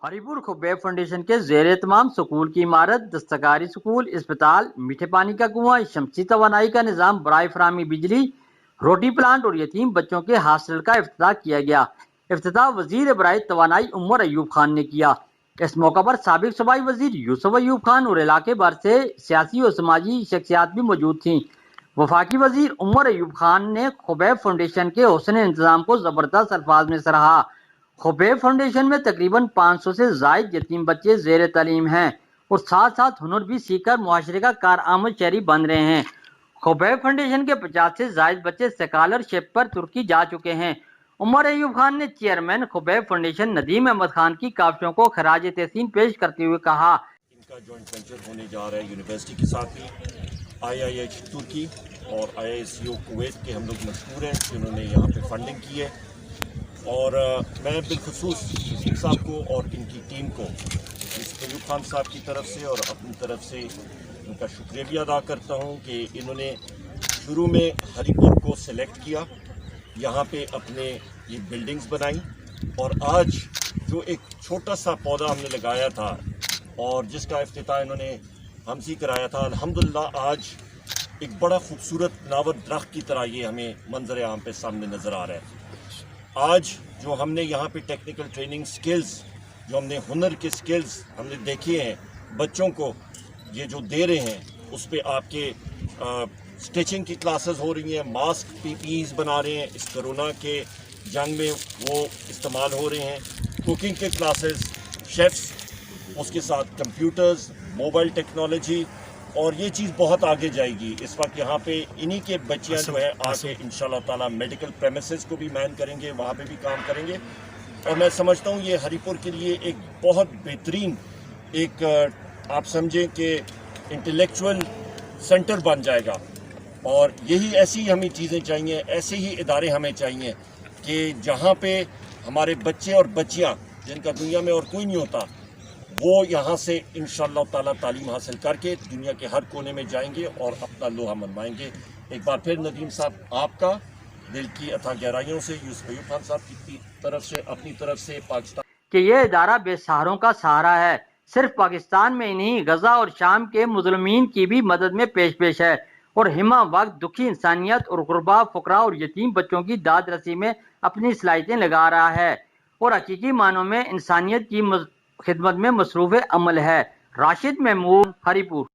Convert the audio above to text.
Haripur Khubaib foundation के जेर एहतमाम school की इमारत, दस्तकारी स्कूल, अस्पताल, मीठे पानी का कुआं, शमसी तवानाई का निज़ाम, बराए फराहमी बिजली, रोटी प्लांट और यतीम बच्चों के हॉस्टल का इफ्तिताह किया गया। इफ्तिताह वजीर बराए तवानाई उमर अयूब खान ने किया। इस मौका पर साबिक सूबाई वजीर यूसुफ अयूब खान और इलाके भर से सियासी और समाजी शख्सियात भी मौजूद थीं। वफाकी वजीर उमर अयूब खान ने खुबैब फाउंडेशन के हुस्न इंतजाम को जबरदस्त अल्फाज में सराहा। खुबैब फाउंडेशन में तकरीबन 500 से जायद यतीम बच्चे जेर तालीम हैं और साथ साथ हुनर भी सीखकर मुआशरे का कारआमद शहरी बन रहे हैं। खुबैब फाउंडेशन के 50 से जायद बच्चे स्कॉलरशिप पर तुर्की जा चुके हैं। उमर अयूब खान ने chairman Khubaib foundation Nadeem Ahmad Khan की काविशों को खराज तहसीन पेश करते हुए कहा, इनका जॉइंट वेंचर होने जा रहा है यूनिवर्सिटी के साथ ही। IIH तुर्की और IISU कुवैत के हम लोग मशहूर हैं जिन्होंने यहाँ पे फंडिंग की है, और मैं बिलखुसूस यूसुफ साहब को और इनकी टीम को अयूब खान साहब की तरफ से और अपनी तरफ से उनका शुक्रिया भी अदा करता हूँ कि इन्होंने शुरू में हरिपुर को सिलेक्ट किया, यहाँ पे अपने ये बिल्डिंग्स बनाई, और आज जो एक छोटा सा पौधा हमने लगाया था और जिसका इफ्तिताह इन्होंने हमसे कराया था, अल्हम्दुलिल्लाह आज एक बड़ा खूबसूरत नावर दरख्त की तरह ये हमें मंजर आम पे सामने नज़र आ रहा है। आज जो हमने यहाँ पे टेक्निकल ट्रेनिंग स्किल्स, जो हमने हुनर के स्किल्स हमने देखे हैं बच्चों को ये जो दे रहे हैं, उस पे आपके स्टिचिंग की क्लासेस हो रही हैं, मास्क PPEs बना रहे हैं, इस कोरोना के जंग में वो इस्तेमाल हो रहे हैं, कुकिंग के क्लासेस, शेफ्स, उसके साथ कंप्यूटर्स, मोबाइल टेक्नोलॉजी, और ये चीज़ बहुत आगे जाएगी। इस वक्त यहाँ पे इन्हीं के बच्चियाँ जो है आगे इंशाल्लाह ताला मेडिकल प्रेमिसेस को भी मैन करेंगे, वहाँ पे भी काम करेंगे, और मैं समझता हूँ ये हरिपुर के लिए एक बहुत बेहतरीन एक आप समझें कि इंटेलेक्चुअल सेंटर बन जाएगा। और यही ऐसी हमें चीज़ें चाहिए, ऐसे ही इदारे हमें चाहिए कि जहाँ पे हमारे बच्चे और बच्चियाँ जिनका दुनिया में और कोई नहीं होता, वो यहाँ से इंशाअल्लाह ताला तालीम हासिल करके दुनिया के हर कोने में जाएंगे और अपना लोहा मनवाएंगे। एक बार फिर नदीम साहब, आपका दिल की अथाह गहराइयों से यूसुफ अयूब खान साहब की तरफ से, अपनी तरफ से पाकिस्तान कि यह इदारा बेसहारों का सहारा है। सिर्फ पाकिस्तान में ही नहीं, गजा और शाम के मुजलमीन की भी मदद में पेश है और हिमा वक्त दुखी इंसानियत और गुरबा, फकरा और यतीम बच्चों की दाद रसी में अपनी सलाहियतें लगा रहा है और हकीकी मानों में इंसानियत की खिदमत में मसरूफ़ अमल है। राशिद महमूद, हरिपुर।